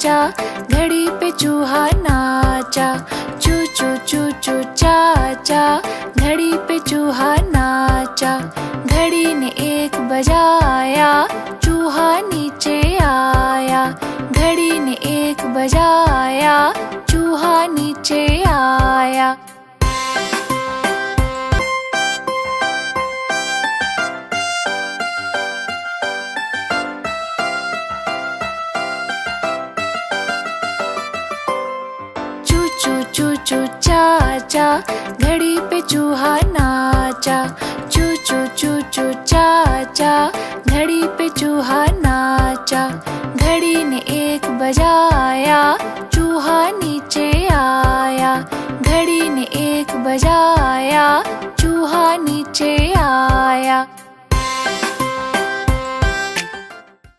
चाचा, घड़ी पे चूहा नाचा। चू चू चू चू चाचा, घड़ी पे चूहा नाचा। घड़ी ने एक बजाया, चूहा नीचे आया। घड़ी ने एक बजाया, चूहा नीचे आया। चू चू चू चाचा, घड़ी पे चूहा नाचा। चू चू चू चू चाचा, घड़ी पे चूहा नाचा। घड़ी ने एक बजाया, चूहा नीचे आया। घड़ी ने एक बजाया,